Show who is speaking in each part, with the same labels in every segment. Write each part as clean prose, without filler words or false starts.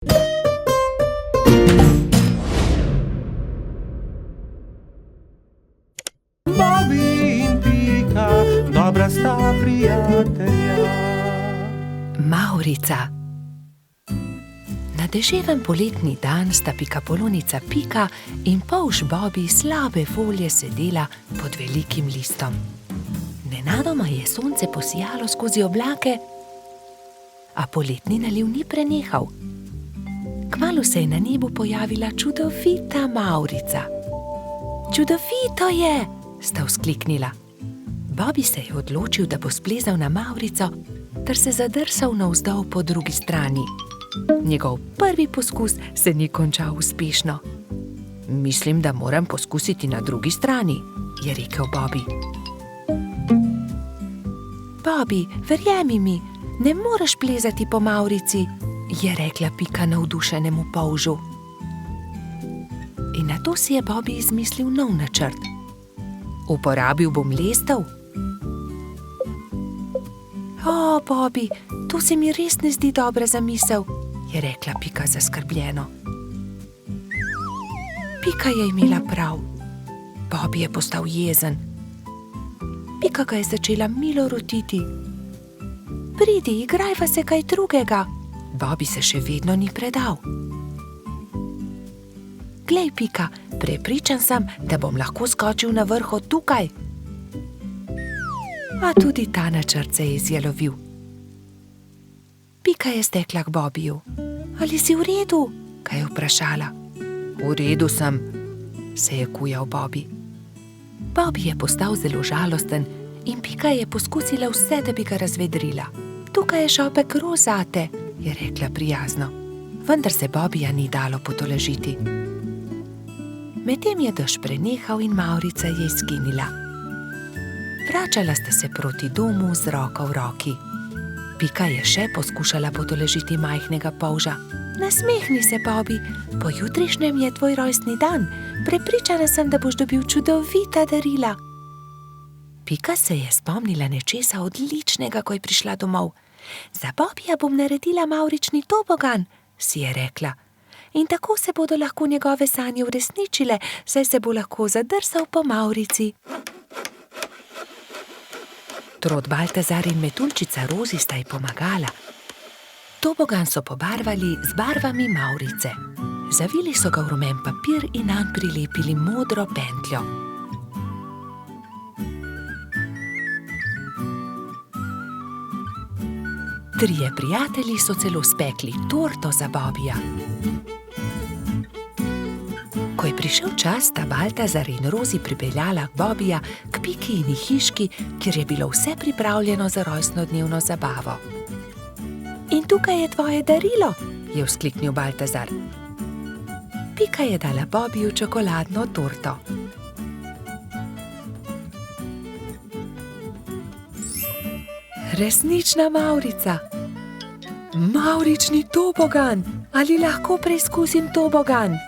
Speaker 1: Bobby in Pika, dobra sta prijatelja.
Speaker 2: Mavrica. Na deževen poletni dan sta pikapolonica Pika in polž Bobby slabe volje sedela pod velikim listom. Nenadoma je sonce posijalo skozi oblake, a poletni naliv ni prenehal. Kmalu se je na nebu pojavila čudovita Mavrica. Čudovito je, sta vzkliknila. Bobby se je odločil, da bo splezal na Mavrico ter se zadrsal navzdol po drugi strani. Njegov prvi poskus se ni končal uspešno. Mislim, da moram poskusiti na drugi strani, je rekel Bobby. Bobby, verjemi mi, ne moreš plezati po Mavrici, je rekla Pika navdušenemu polžu. In nato si je Bobby izmislil nov načrt. Uporabil bom lestev. O, Bobby, to se mi res ne zdi dobra zamisel, je rekla Pika zaskrbljeno. Pika je imela prav. Bobby je postal jezen. Pika ga je začela milo rotiti. Pridi, igrajva se kaj drugega. Bobby se še vedno ni predal. Glej, Pika, prepričan sem, da bom lahko skočil na vrh od tukaj. A tudi ta načrt se je izjalovil. Pika je stekla k Bobbyju. Ali si v redu? Ga je vprašala. V redu sem, se je kujal Bobby. Bobby je postal zelo žalosten in Pika je poskusila vse, da bi ga razvedrila. Tukaj je šopek rož zate, je rekla prijazno. Vendar se Bobbyja ni dalo potolažiti. Medtem je dež prenehal in Mavrica je izginila. Vračala sta se proti domu z roko v roki. Pika je še poskušala potolažiti majhnega polža. Nasmehni se, Bobby, pojutrišnjem je tvoj rojstni dan. Prepričana sem, da boš dobil čudovita darila. Pika se je spomnila nečesa odličnega, ko je prišla domov. Za Bobbyja bom naredila mavrični tobogan, si je rekla. In tako se bodo lahko njegove sanje uresničile, saj se bo lahko zadrsal po Mavrici. Trod Baltazar in metuljčica Rozi sta ji pomagala. Tobogan so pobarvali z barvami Mavrice. Zavili so ga v rumen papir in nanj prilepili modro pentljo. Trije prijatelji so celo spekli torto za Bobbyja. Ko je prišel čas, sta Baltazar in Rozi pripeljala Bobbyja k Pikini hiški, kjer je bilo vse pripravljeno za rojstnodnevno zabavo. In tukaj je tvoje darilo, je vzkliknil Baltazar. Pika je dala Bobbyju čokoladno torto. Resnična Mavrica. Mavrični tobogan, ali lahko preizkusim tobogan?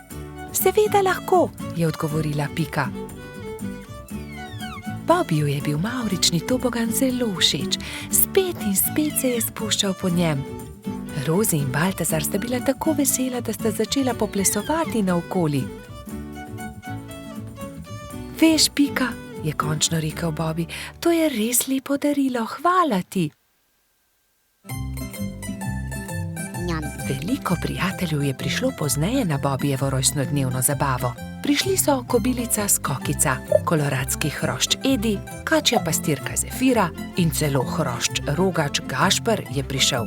Speaker 2: Seveda lahko, je odgovorila Pika. Bobbyju je bil mavrični tobogan zelo všeč. Spet in spet se je spuščal po njem. Rozi in Baltazar sta bila tako vesela, da sta začela poplesovati naokoli. Veš, Pika, je končno rekel Bobby, to je res lepo darilo, hvala ti. Veliko prijateljev je prišlo pozneje na Bobbyjevo rojstnodnevno zabavo. Prišli so kobilica Skokica, koloradski hrošč Edi, kačja pastirka Zefira in celo hrošč Rogač Gašper je prišel.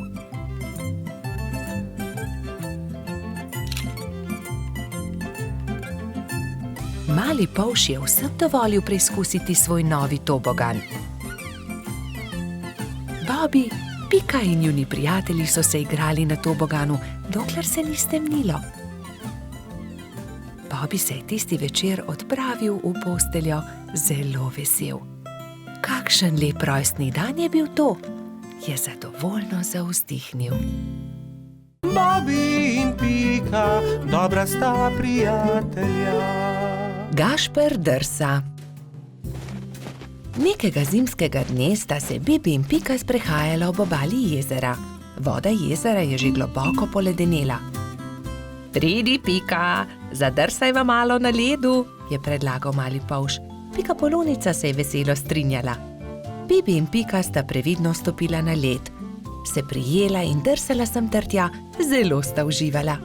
Speaker 2: Mali polž je vsem dovolil preizkusiti svoj novi tobogan. Bobby, Pika in njuni prijatelji so se igrali na toboganu, dokler se ni stemnilo. Bobby se je tisti večer odpravil v posteljo zelo vesel. Kakšen lep rojstni dan je bil to, je zadovoljno zavzdihnil.
Speaker 1: Bobby in Pika, dobra sta prijatelja.
Speaker 2: Gašper drsa. Nekega zimskega dne sta se Bibi in Pika sprehajala ob obali jezera. Voda jezera je že globoko poledenela. Pridi, Pika, zadrsajva malo na ledu, je predlagal mali polž. Pikapolonica se je veselo strinjala. Bibi in Pika sta previdno stopila na led. Se prijela in drsala sem ter tja, zelo sta uživala.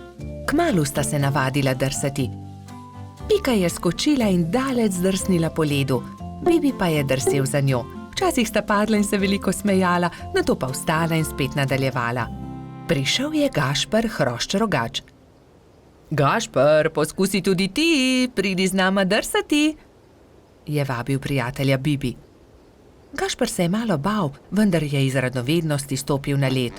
Speaker 2: Kmalu sta se navadila drsati. Pika je skočila in daleč zdrsnila po ledu, Bibi pa je drsel za njo. Včasih sta padla in se veliko smejala, nato pa vstala in spet nadaljevala. Prišel je Gašper Hrošč Rogač. Gašper, poskusi tudi ti, pridi z nama drsati, je vabil prijatelja Bibi. Gašper se je malo bal, vendar je iz radovednosti stopil na led.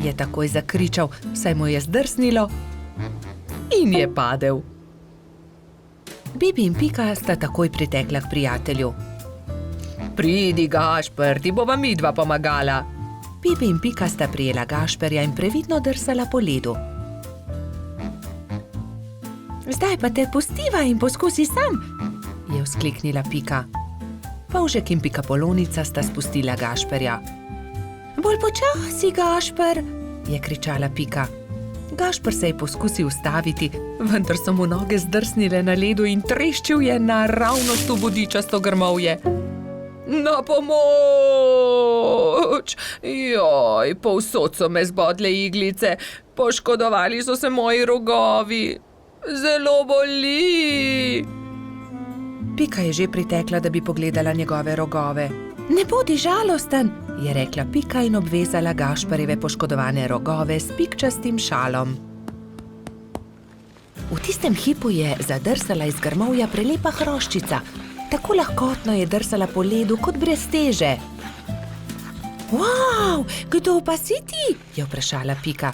Speaker 2: Je takoj zakričal, saj mu je zdrsnilo in je padel. Bibi in Pika sta takoj pritekla k prijatelju. Pridi, Gašper, ti bova midva pomagala. Bibi in Pika sta prijela Gašperja in previdno drsala po ledu. Zdaj pa te pustiva in poskusi sam, je vzkliknila Pika. Polžek in Pikapolonica sta spustila Gašperja. Bolj počasi, Gašper, je kričala Pika. Gašper se je poskusil ustaviti, vendar so mu noge zdrsnile na ledu in treščil je naravnost v bodičasto grmovje. Na pomoč! Joj, povsod so me zbodle iglice, poškodovali so se moji rogovi. Zelo boli! Pika je že pritekla, da bi pogledala njegove rogove. Ne bodi žalosten, je rekla Pika in obvezala Gašperjeve poškodovane rogove s pikčastim šalom. V tistem hipu je zadrsala iz grmovja prelepa hroščica. Tako lahkotno je drsala po ledu kot brez teže. Wow, kdo pa si ti? Je vprašala Pika.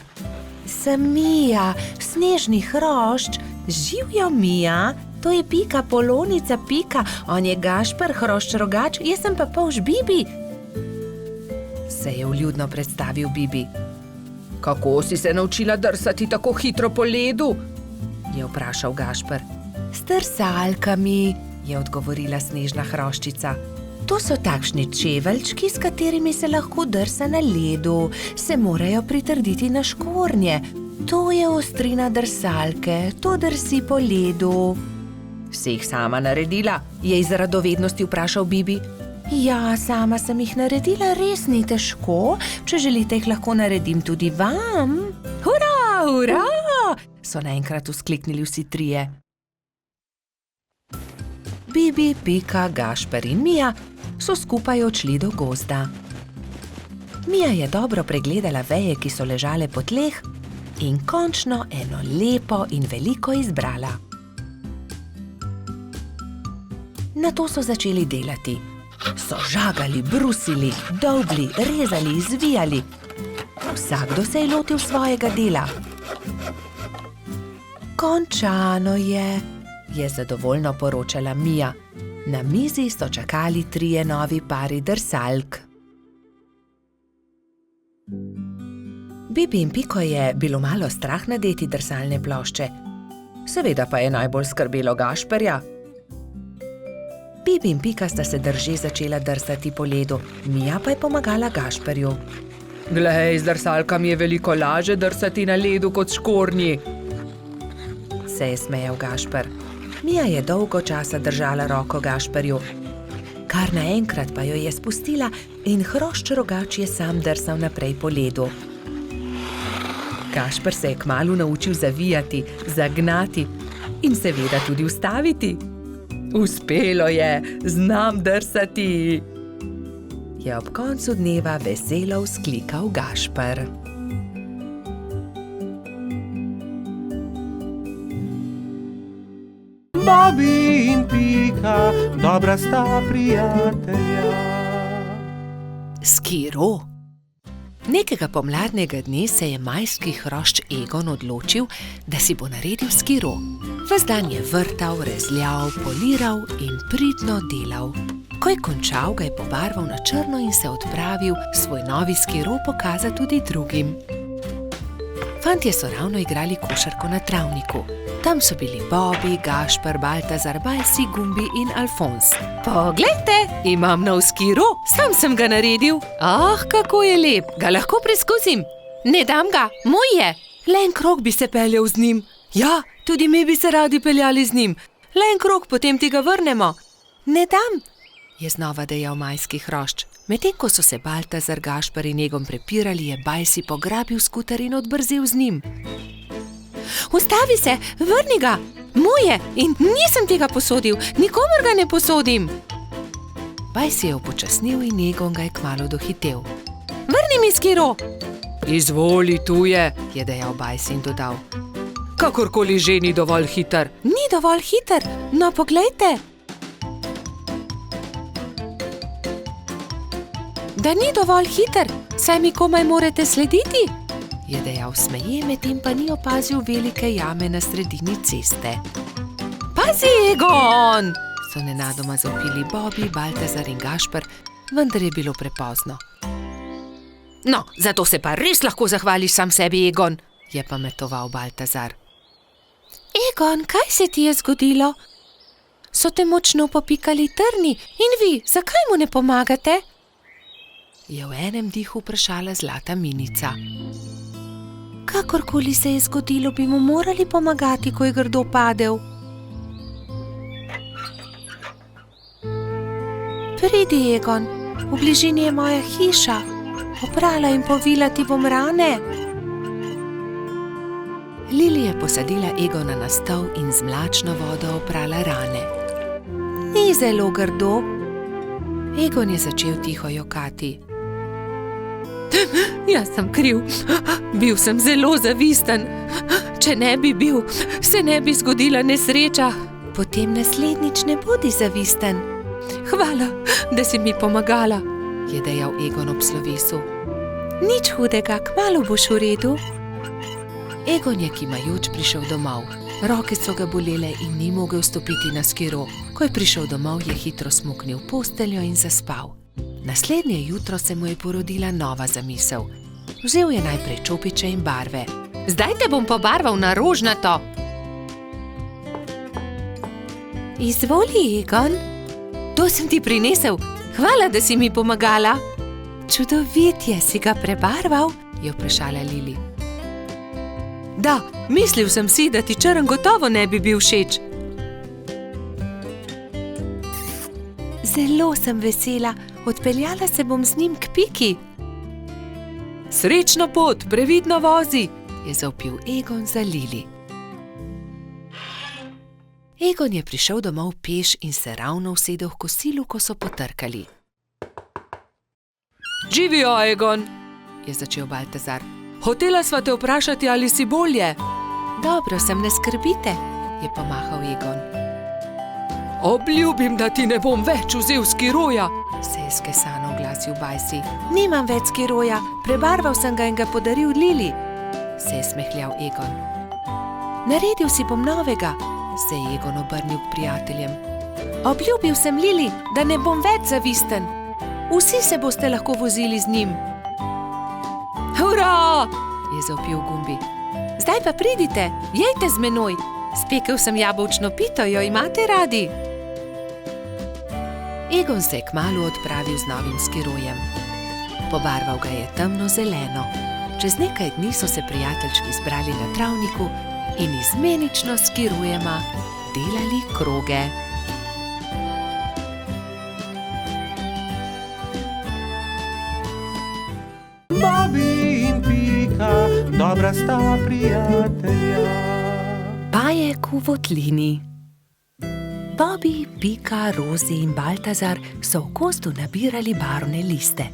Speaker 2: Sem Mija, snežni hrošč. Živjo, Mija, to je Pikapolonica Pika, on je Gašper Hrošč Rogač, jaz sem pa polž Bibi. Se je vljudno predstavil Bibi. Kako si se naučila drsati tako hitro po ledu? Je vprašal Gašper. S drsalkami, je odgovorila snežna hroščica. To so takšni čeveljčki, s katerimi se lahko drsa na ledu, se morajo pritrditi na škornje. To je ostrina drsalke, to drsi po ledu. Si jih sama naredila? Je iz radovednosti vprašal Bibi. Ja, sama sem jih naredila, res ni težko. Če želite, jih lahko naredim tudi vam. Hurra, hurra! So naenkrat vzkliknili vsi trije. Bibi, Pika, Gašper in Mija so skupaj odšli do gozda. Mija je dobro pregledala veje, ki so ležale po tleh, in končno eno lepo in veliko izbrala. Nato so začeli delati. So žagali, brusili, dolgli, rezali, zvijali. Vsakdo se je lotil svojega dela. Končano je zadovoljno poročala Mija. Na mizi so čakali trije novi pari drsalk. Bibi in Piko je bilo malo strah nadeti drsalne plošče. Seveda pa je najbolj skrbelo Gašperja. Bibi in Pika sta se drže začela drsati po ledu, Mija pa je pomagala Gašperju. Glej, z drsalkami je veliko laže drsati na ledu kot škornji, se je smejal Gašper. Mija je dolgo časa držala roko Gašperju. Kar naenkrat pa jo je spustila in Hrošč Rogač je sam drsal naprej po ledu. Gašper se je kmalu naučil zavijati, zagnati in seveda tudi ustaviti. Uspelo je, znam drsati, je ob koncu dneva veselo vzklikal Gašper.
Speaker 1: Bobi in Pika, dobra sta prijatelja.
Speaker 2: Skiro. Nekega pomladnega dne se je majski hrošč Egon odločil, da si bo naredil skiro. Ves dan je vrtal, rezljal, poliral in pridno delal. Ko je končal, ga je pobarval na črno in se odpravil svoj novi skiro pokazati tudi drugim. Fantje so ravno igrali košarko na travniku. Tam so bili Bobi, Gašper, Baltazar, Balsi, Gumbi in Alfons. Poglejte, imam nov skiro, sam sem ga naredil. Ah, kako je lep, ga lahko preizkusim? Ne dam ga, moj je. Le en krog bi se peljal z njim. Ja, tudi mi bi se radi peljali z njim. Le en krog, potem ti ga vrnemo. Ne dam, je znova dejal majski hrošč. Medtem ko so se Baltazar, Gašper in Egon prepirali, je Bajsi pograbil skuter in odbrzel z njim. Ustavi se, vrni ga, moj je in nisem tega posodil, nikomur ga ne posodim. Bajsi je upočasnil in Egon ga je kmalu dohitel. Vrni mi skiro. Izvoli, tu je dejal Bajsi in dodal. Kakorkoli že ni dovolj hiter. Ni dovolj hiter, no poglejte. Da ni dovolj hiter, saj mi komaj morate slediti, je dejal smeje, medtem pa ni opazil velike jame na sredini ceste. Pazi, Egon! So nenadoma zavpili Bobby, Baltazar in Gašper, vendar je bilo prepozno. No, zato se pa res lahko zahvališ sam sebi, Egon, je pametoval Baltazar. Egon, kaj se ti je zgodilo? So te močno popikali trni in vi, zakaj mu ne pomagate? Je v enem dihu vprašala zlata minica. Kakorkoli se je zgodilo, bi mu morali pomagati, ko je grdo padel. Pridi, Egon, v bližini je moja hiša. Oprala in povila ti bom rane. Lili je posadila Egona na stol in z mlačno vodo oprala rane. Ni zelo grdo. Egon je začel tiho jokati. Jaz sem kriv, bil sem zelo zavisten. Če ne bi bil, se ne bi zgodila nesreča. Potem naslednjič ne bodi zavisten. Hvala, da si mi pomagala, je dejal Egon ob slovesu. Nič hudega, kmalu boš v redu. Egon je kimajoč prišel domov. Roke so ga bolele in ni mogel stopiti na skiro. Ko je prišel domov, je hitro smuknil posteljo in zaspal. Naslednje jutro se mu je porodila nova zamisel. Vzel je najprej čopiče in barve. Zdaj te bom pobarval na rožnato. Izvoli, Egon. To sem ti prinesel. Hvala, da si mi pomagala. Čudovit je, si ga prebarval, je vprašala Lili. Da, mislil sem si, da ti črn gotovo ne bi bil všeč. Zelo sem vesela. Odpeljala se bom z njim k Piki. Srečno pot, previdno vozi, je zavpil Egon za Lili. Egon je prišel domov peš in se ravno usedel v kosilu, ko so potrkali. Živijo, Egon, je začel Baltazar. Hotela sva te vprašati, ali si bolje. Dobro sem, ne skrbite, je pomahal Egon. Obljubim, da ti ne bom več vzel skiroja, se je skesano oglasil Bajsi. Nimam več skiroja, prebarval sem ga in ga podaril Lili, se je smehljal Egon. Naredil si bom novega, se je Egon obrnil k prijateljem. Obljubil sem Lili, da ne bom več zavisten. Vsi se boste lahko vozili z njim. Hurra, je zavpil Gumbi. Zdaj pa pridite, jejte z menoj. Spekel sem jabolčno pito, jo imate radi? Egon se je kmalu odpravil z novim skirojem. Pobarval ga je temno zeleno. Čez nekaj dni so se prijateljčki zbrali na travniku in izmenično s skirojema delali kroge.
Speaker 1: Bobby in Pika, dobra sta prijatelja.
Speaker 2: Bajek v votlini. Bobby, Pika, Rozi in Baltazar so v gozdu nabirali barvne liste.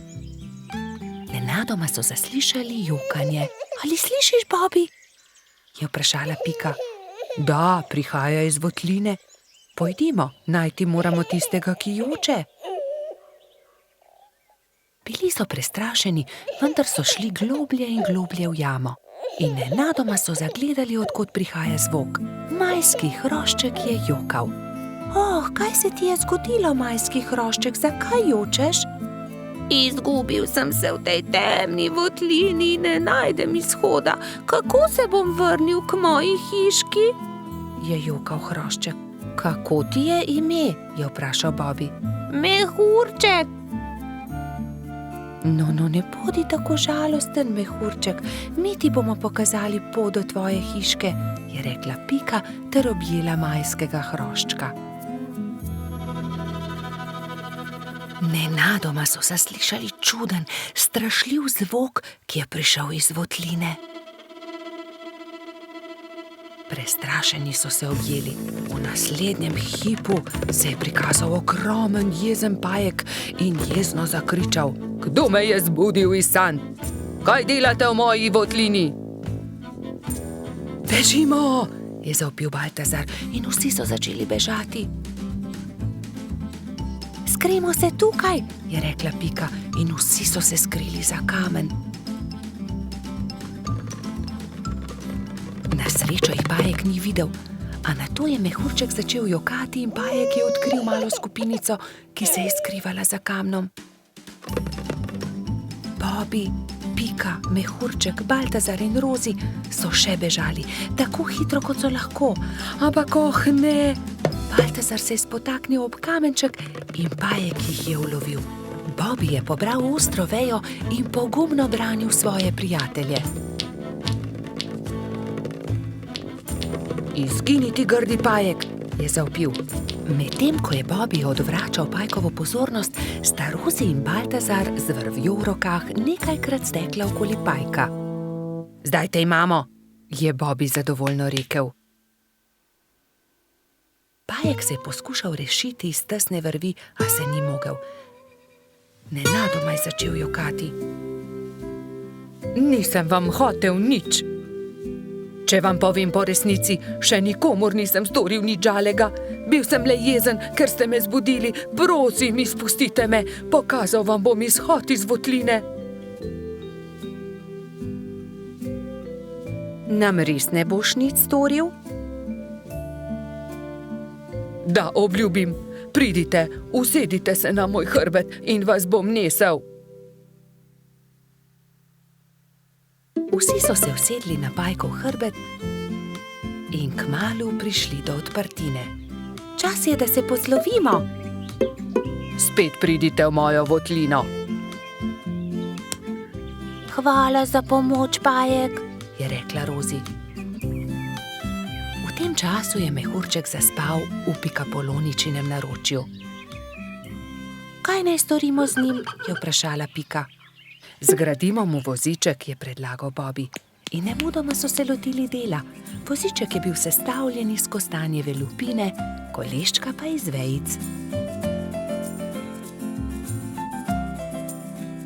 Speaker 2: Nenadoma so zaslišali jokanje. Ali slišiš, Bobby? Je vprašala Pika. Da, prihaja iz votline. Pojdimo, najti moramo tistega, ki joče. Bili so prestrašeni, vendar so šli globlje in globlje v jamo. In nenadoma so zagledali, od kod prihaja zvok. Majski hrošček je jokal. Oh, kaj se ti je zgodilo, majski hrošček, zakaj jočeš? Izgubil sem se v tej temni votlini in ne najdem izhoda. Kako se bom vrnil k moji hiški? Je jokal hrošček. Kako ti je ime? Je vprašal Bobby. Mehurček. No, ne bodi tako žalosten, mehurček, mi ti bomo pokazali pot do tvoje hiške, je rekla Pika ter objela majskega hroščka. Nenadoma so zaslišali čuden, strašljiv zvok, ki je prišel iz votline. Prestrašeni so se objeli. V naslednjem hipu se je prikazal ogromen jezen pajek in jezno zakričal: Kdo me je zbudil iz sanj? Kaj delate v moji votlini? Bežimo, je zavpil Baltazar in vsi so začeli bežati. Skrijmo se tukaj, je rekla Pika in vsi so se skrili za kamen. Na srečo jih pajek ni videl, a nato je mehurček začel jokati in pajek je odkril malo skupinico, ki se je skrivala za kamnom. Bobi, Pika, mehurček, Baltazar in Rozi so še bežali, tako hitro, kot so lahko. Ampak ne! Baltazar se je spotaknil ob kamenček in pajek jih je ulovil. Bobi je pobral ostro vejo in pogumno branil svoje prijatelje. Izgini ti, grdi pajek, je zavpil. Medtem ko je Bobi odvračal pajkovo pozornost, sta Rozi in Baltazar z vrvjo v rokah nekajkrat stekla okoli pajka. Zdaj te imamo, je Bobi zadovoljno rekel. Pajek se je poskušal rešiti iz tesne vrvi, a se ni mogel. Nenadoma je začel jokati. Nisem vam hotel nič. Če vam povem po resnici, še nikomur nisem storil nič žalega. Bil sem le jezen, ker ste me zbudili. Prosim, izpustite me, pokazal vam bom izhod iz votline. Nam res ne boš nič storil? Da, obljubim. Pridite, usedite se na moj hrbet in vas bom nesel. Vsi so se usedli na pajkov hrbet in kmalu prišli do odprtine. Čas je, da se poslovimo. Spet pridite v mojo votlino. Hvala za pomoč, pajek, je rekla Rozi. V tem času je mehurček zaspal v Pikapoloničinem naročju. Kaj naj storimo z njim, je vprašala Pika. Zgradimo mu voziček, je predlagal Bobi. In nemudoma so se lotili dela. Voziček je bil sestavljen iz kostanjeve lupine, koleščka pa iz vejic.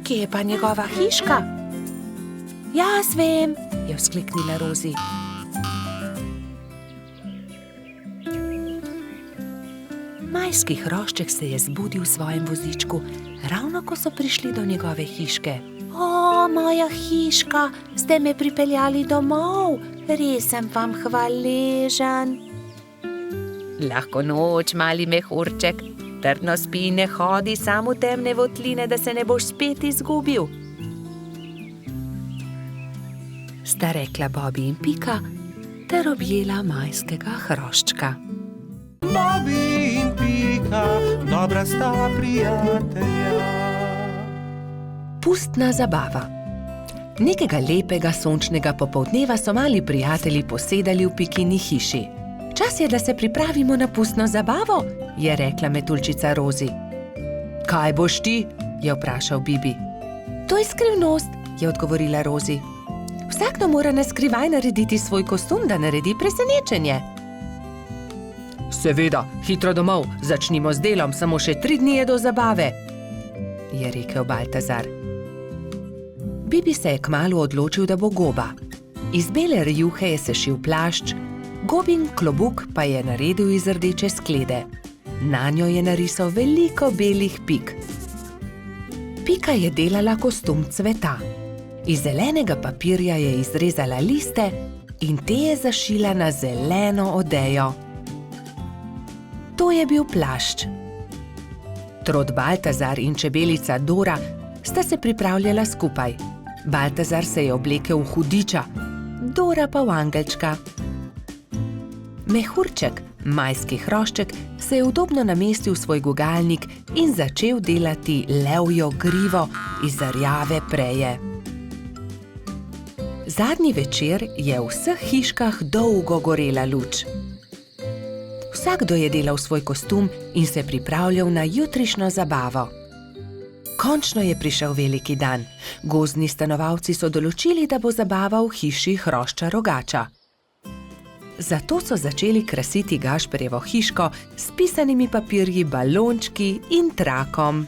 Speaker 2: Kje je pa njegova hiška? Jaz vem, je vzkliknila Rozi. Majski hrošček se je zbudil v svojem vozičku, ravno ko so prišli do njegove hiške. O, moja hiška, ste me pripeljali domov, res sem vam hvaležen. Lahko noč, mali mehurček, trdno spi in ne hodi samo v temne votline, da se ne boš spet izgubil. Sta rekla Bobi in Pika ter objela majskega hroščka.
Speaker 1: Bobi in Pika, dobra sta prijatelja.
Speaker 2: Pustna zabava. Nekega lepega sončnega popoldneva so mali prijatelji posedali v Pikini hiši. Čas je, da se pripravimo na pustno zabavo, je rekla metuljčica Rozi. Kaj boš ti? Je vprašal Bibi. To je skrivnost, je odgovorila Rozi. Vsakdo mora na skrivaj narediti svoj kostum, da naredi presenečenje. Seveda, hitro domov, začnimo z delom, samo še 3 dni je do zabave, je rekel Baltazar. Bibi se je kmalu odločil, da bo goba. Iz bele rjuhe je sešil plašč, gobin klobuk pa je naredil iz rdeče sklede. Nanjo je narisal veliko belih pik. Pika je delala kostum cveta. Iz zelenega papirja je izrezala liste in te je zašila na zeleno odejo. To je bil plašč. Trod Baltazar in čebelica Dora sta se pripravljala skupaj. Baltazar se je oblekel v hudiča, Dora pa v angelčka. Mehurček, Majski hrošček se je udobno namestil v svoj gugalnik in začel delati levjo grivo iz rjave preje. Zadnji večer je v vseh hiškah dolgo gorela luč. Vsakdo je delal svoj kostum in se pripravljal na jutrišnjo zabavo. Končno je prišel veliki dan. Gozdni stanovalci so določili, da bo zabava v hiši hrošča rogača. Zato so začeli krasiti Gašperjevo hiško s pisanimi papirji, balončki in trakom.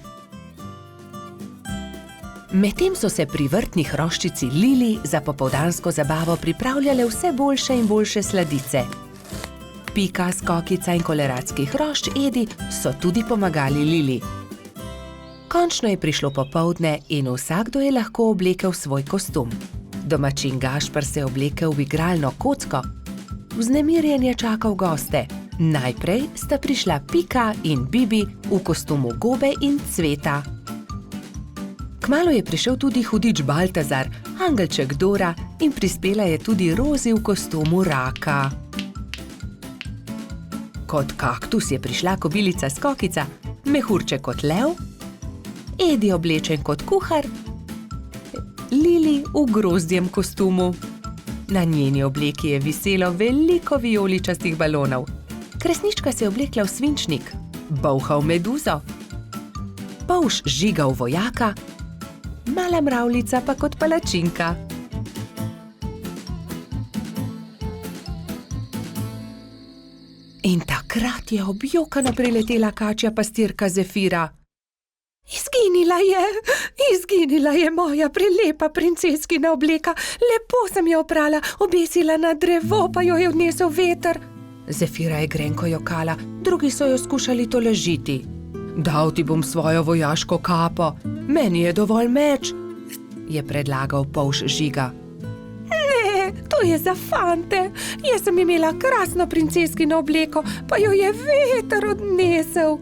Speaker 2: Medtem so se pri vrtni hroščici Lili za popoldansko zabavo pripravljale vse boljše in boljše sladice. Pika, Skokica in koleratski hrošč Edi so tudi pomagali Lili. Končno je prišlo popoldne in vsakdo je lahko oblekel svoj kostum. Domačin Gašper se je oblekel v igralno kocko. Vznemirjen je čakal goste. Najprej sta prišla Pika in Bibi v kostumu gobe in cveta. Kmalu je prišel tudi hudič Baltazar, angelček Dora in prispela je tudi Rozi v kostumu raka. Kot kaktus je prišla kobilica Skokica, mehurček kot lev, Edi oblečen kot kuhar, Lili v grozdjem kostumu. Na njeni obleki je viselo veliko vijoličastih balonov. Kresnička se je oblekla v svinčnik, Bolha v meduzo, Polž Žiga v vojaka, Mala mravljica pa kot palačinka. In takrat je objokano priletela kačja pastirka Zefira. Izginila je moja prelepa princeskina obleka. Lepo sem jo oprala, obesila na drevo, pa jo je odnesel veter. Zefira je grenko jokala, drugi so jo skušali tolažiti. Dal ti bom svojo vojaško kapo, meni je dovolj meč, je predlagal Polž Žiga. Ne, to je za fante. Jaz sem imela krasno princeskino obleko, pa jo je veter odnesel.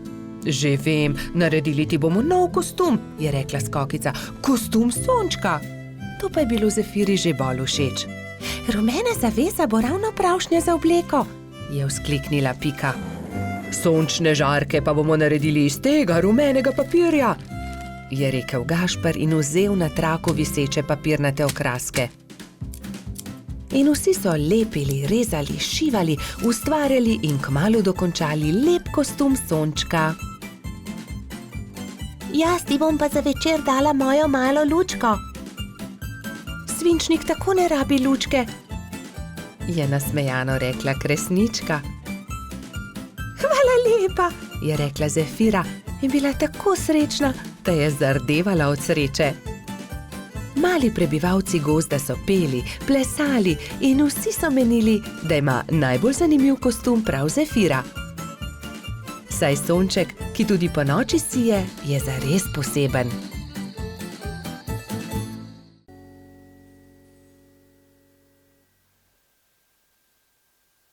Speaker 2: Že vem, naredili ti bomo nov kostum, je rekla Skokica. Kostum sončka. To pa je bilo Zefiri že bolj všeč. Rumena zavesa bo ravno pravšnja za obleko, je vzkliknila Pika. Sončne žarke pa bomo naredili iz tega rumenega papirja, je rekel Gašper in vzel na traku viseče papirnate okraske. In vsi so lepili, rezali, šivali, ustvarjali in kmalu dokončali lep kostum sončka. Jaz ti bom pa za večer dala mojo malo lučko. Svinčnik tako ne rabi lučke, je nasmejano rekla Kresnička. Hvala lepa, je rekla Zefira in bila tako srečna, da je zardevala od sreče. Mali prebivalci gozda so peli, plesali in vsi so menili, da ima najbolj zanimiv kostum prav Zefira. Saj sonček, ki tudi ponoči sije, je zares poseben.